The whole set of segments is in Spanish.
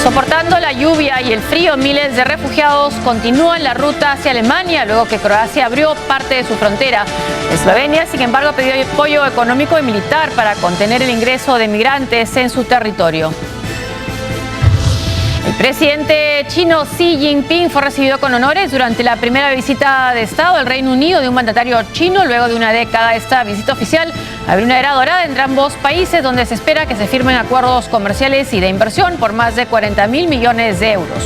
Soportando la lluvia y el frío, miles de refugiados continúan la ruta hacia Alemania luego que Croacia abrió parte de su frontera. Eslovenia, sin embargo, pidió apoyo económico y militar para contener el ingreso de migrantes en su territorio. El presidente chino Xi Jinping fue recibido con honores durante la primera visita de Estado al Reino Unido de un mandatario chino. Luego de una década, esta visita oficial abrió una era dorada entre ambos países, donde se espera que se firmen acuerdos comerciales y de inversión por más de 40.000 millones de euros.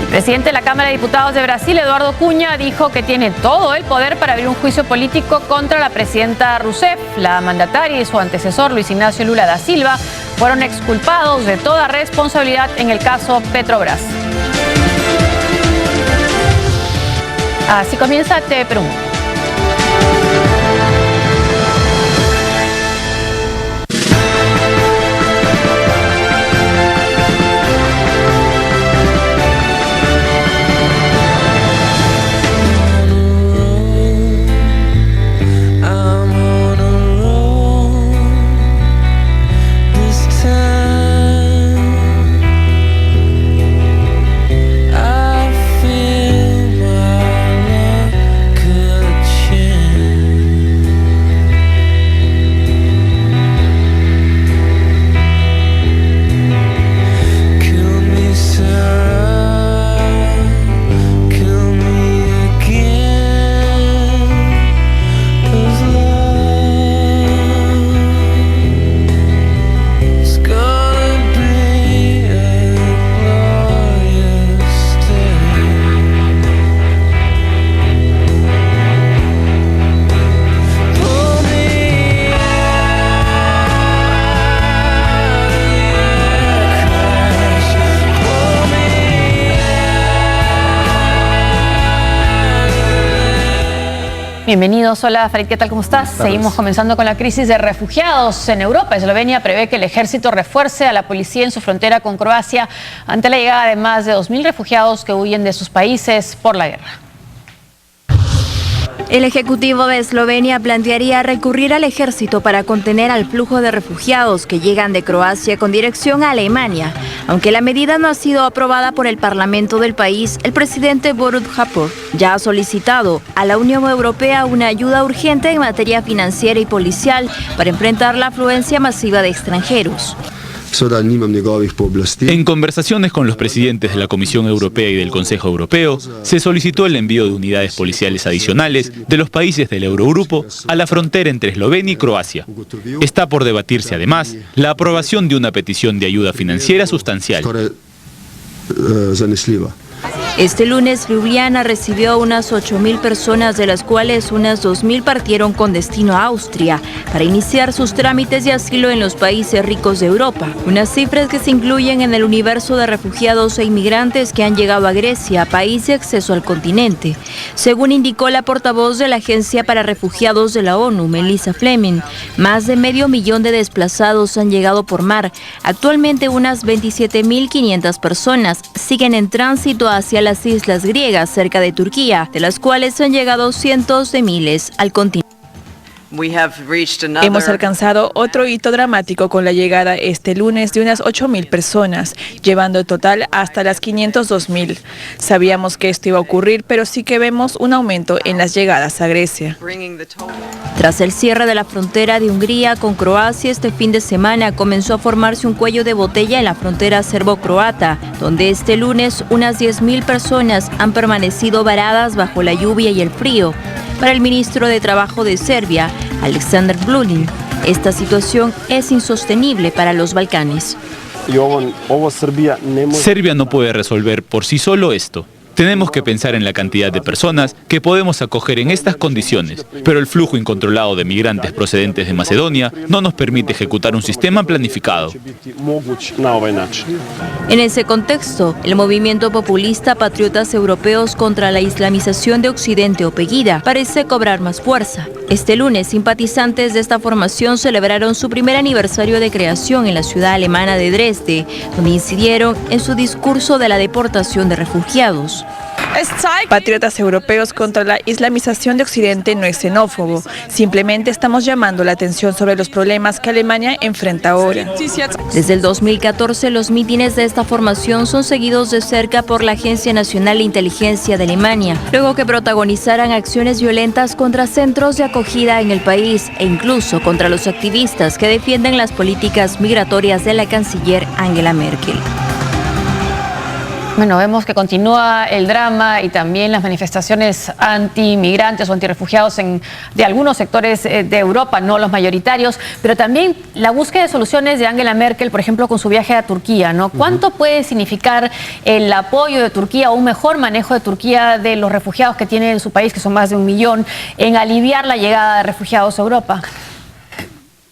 El presidente de la Cámara de Diputados de Brasil, Eduardo Cunha, dijo que tiene todo el poder para abrir un juicio político contra la presidenta Rousseff. La mandataria y su antecesor, Luis Ignacio Lula da Silva, fueron exculpados de toda responsabilidad en el caso Petrobras. Así comienza TV Perú. Bienvenidos, hola Farid, ¿qué tal? ¿Cómo estás? Seguimos comenzando con la crisis de refugiados en Europa. Eslovenia prevé que el ejército refuerce a la policía en su frontera con Croacia ante la llegada de más de 2.000 refugiados que huyen de sus países por la guerra. El Ejecutivo de Eslovenia plantearía recurrir al ejército para contener al flujo de refugiados que llegan de Croacia con dirección a Alemania. Aunque la medida no ha sido aprobada por el Parlamento del país, el presidente Borut Pahor ya ha solicitado a la Unión Europea una ayuda urgente en materia financiera y policial para enfrentar la afluencia masiva de extranjeros. En conversaciones con los presidentes de la Comisión Europea y del Consejo Europeo, se solicitó el envío de unidades policiales adicionales de los países del Eurogrupo a la frontera entre Eslovenia y Croacia. Está por debatirse además la aprobación de una petición de ayuda financiera sustancial. Este lunes, Ljubljana recibió a unas 8.000 personas, de las cuales unas 2.000 partieron con destino a Austria para iniciar sus trámites de asilo en los países ricos de Europa. Unas cifras que se incluyen en el universo de refugiados e inmigrantes que han llegado a Grecia, país de acceso al continente. Según indicó la portavoz de la Agencia para Refugiados de la ONU, Melissa Fleming, más de 500.000 de desplazados han llegado por mar. Actualmente unas 27.500 personas siguen en tránsito hacia las islas griegas cerca de Turquía, de las cuales han llegado cientos de miles al continente. Hemos alcanzado otro hito dramático con la llegada este lunes de unas 8.000 personas, llevando el total hasta las 502.000. Sabíamos que esto iba a ocurrir, pero sí que vemos un aumento en las llegadas a Grecia. Tras el cierre de la frontera de Hungría con Croacia, este fin de semana comenzó a formarse un cuello de botella en la frontera serbo-croata, donde este lunes unas 10.000 personas han permanecido varadas bajo la lluvia y el frío. Para el ministro de Trabajo de Serbia, Aleksandar Vulin, esta situación es insostenible para los Balcanes. Serbia no puede resolver por sí solo esto. Tenemos que pensar en la cantidad de personas que podemos acoger en estas condiciones, pero el flujo incontrolado de migrantes procedentes de Macedonia no nos permite ejecutar un sistema planificado. En ese contexto, el movimiento populista Patriotas Europeos contra la Islamización de Occidente o Pegida parece cobrar más fuerza. Este lunes, simpatizantes de esta formación celebraron su primer aniversario de creación en la ciudad alemana de Dresde, donde incidieron en su discurso de la deportación de refugiados. Patriotas europeos contra la islamización de Occidente no es xenófobo. Simplemente estamos llamando la atención sobre los problemas que Alemania enfrenta ahora. Desde el 2014, los mítines de esta formación son seguidos de cerca por la Agencia Nacional de Inteligencia de Alemania, luego que protagonizaran acciones violentas contra centros de acogida en el país e incluso contra los activistas que defienden las políticas migratorias de la canciller Angela Merkel. Bueno, vemos que continúa el drama y también las manifestaciones anti-migrantes o antirrefugiados de algunos sectores de Europa, no los mayoritarios, pero también la búsqueda de soluciones de Angela Merkel, por ejemplo, con su viaje a Turquía, ¿no? ¿Cuánto puede significar el apoyo de Turquía o un mejor manejo de Turquía de los refugiados que tiene en su país, que son más de 1 millón, en aliviar la llegada de refugiados a Europa?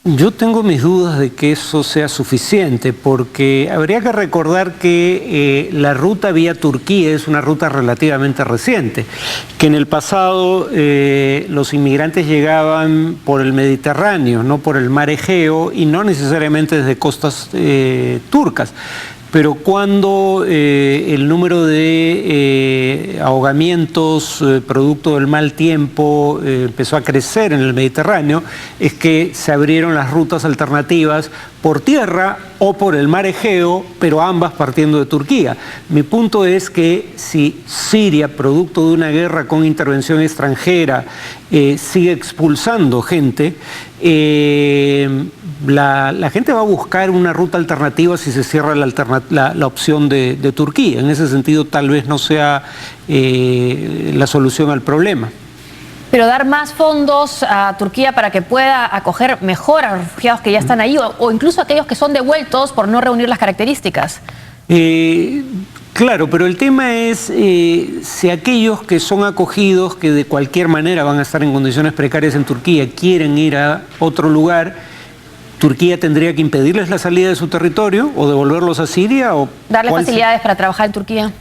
Yo tengo mis dudas de que eso sea suficiente, porque habría que recordar que la ruta vía Turquía es una ruta relativamente reciente, que en el pasado los inmigrantes llegaban por el Mediterráneo, no por el mar Egeo y no necesariamente desde costas turcas. Pero cuando el número de ahogamientos producto del mal tiempo empezó a crecer en el Mediterráneo, es que se abrieron las rutas alternativas por tierra o por el mar Egeo, pero ambas partiendo de Turquía. Mi punto es que si Siria, producto de una guerra con intervención extranjera, sigue expulsando gente, la gente va a buscar una ruta alternativa si se cierra la opción de Turquía. En ese sentido, tal vez no sea la solución al problema. Pero dar más fondos a Turquía para que pueda acoger mejor a los refugiados que ya están ahí o incluso aquellos que son devueltos por no reunir las características. Claro, pero el tema es si aquellos que son acogidos, que de cualquier manera van a estar en condiciones precarias en Turquía, quieren ir a otro lugar, ¿Turquía tendría que impedirles la salida de su territorio o devolverlos a Siria? O ¿darles facilidades para trabajar en Turquía?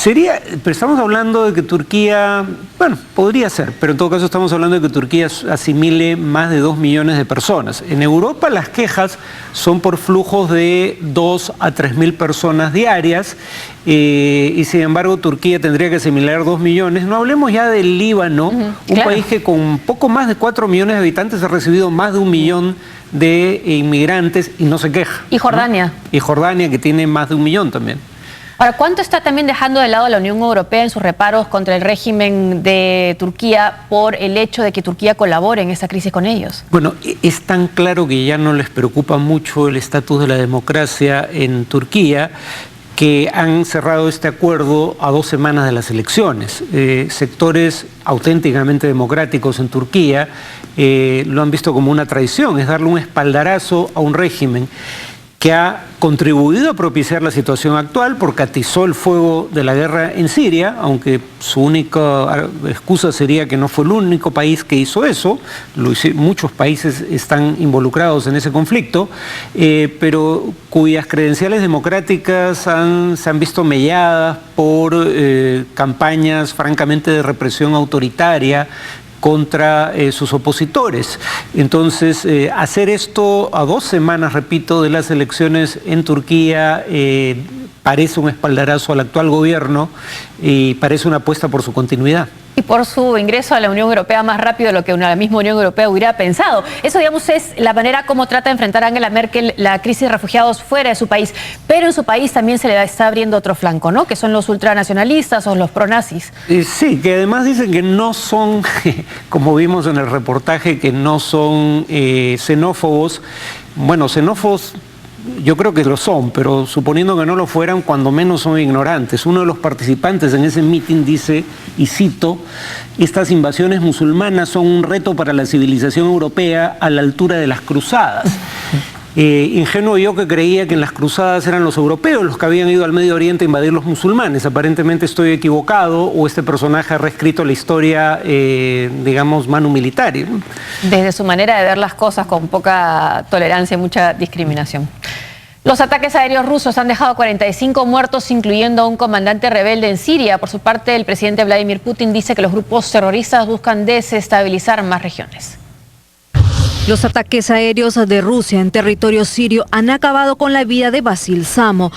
Pero estamos hablando de que Turquía, bueno, podría ser, pero en todo caso estamos hablando de que Turquía asimile más de 2 millones de personas. En Europa las quejas son por flujos de 2 a 3 mil personas diarias y sin embargo Turquía tendría que asimilar 2 millones. No hablemos ya del Líbano, un país que con poco más de 4 millones de habitantes ha recibido más de 1 millón de inmigrantes y no se queja. ¿Y Jordania? ¿No? Y Jordania, que tiene más de 1 millón también. Ahora, ¿cuánto está también dejando de lado la Unión Europea en sus reparos contra el régimen de Turquía por el hecho de que Turquía colabore en esa crisis con ellos? Bueno, es tan claro que ya no les preocupa mucho el estatus de la democracia en Turquía que han cerrado este acuerdo a 2 semanas de las elecciones. Sectores auténticamente democráticos en Turquía lo han visto como una traición, es darle un espaldarazo a un régimen que ha contribuido a propiciar la situación actual porque atizó el fuego de la guerra en Siria, aunque su única excusa sería que no fue el único país que hizo eso, muchos países están involucrados en ese conflicto, pero cuyas credenciales democráticas se han visto melladas por campañas francamente de represión autoritaria contra sus opositores. Entonces, hacer esto a 2 semanas, repito, de las elecciones en Turquía parece un espaldarazo al actual gobierno y parece una apuesta por su continuidad. Y por su ingreso a la Unión Europea más rápido de lo que la misma Unión Europea hubiera pensado. Eso, digamos, es la manera como trata de enfrentar Angela Merkel la crisis de refugiados fuera de su país. Pero en su país también se le está abriendo otro flanco, ¿no? Que son los ultranacionalistas o los pronazis. Sí, que además dicen que no son, como vimos en el reportaje, que no son xenófobos. Bueno, xenófobos yo creo que lo son, pero suponiendo que no lo fueran, cuando menos son ignorantes. Uno de los participantes en ese mitin dice, y cito, estas invasiones musulmanas son un reto para la civilización europea a la altura de las cruzadas. Ingenuo yo que creía que en las cruzadas eran los europeos los que habían ido al Medio Oriente a invadir los musulmanes. Aparentemente estoy equivocado o este personaje ha reescrito la historia, digamos, manu militari, ¿no? Desde su manera de ver las cosas con poca tolerancia y mucha discriminación. Los ataques aéreos rusos han dejado 45 muertos, incluyendo a un comandante rebelde en Siria. Por su parte, el presidente Vladimir Putin dice que los grupos terroristas buscan desestabilizar más regiones. Los ataques aéreos de Rusia en territorio sirio han acabado con la vida de Basil Samo,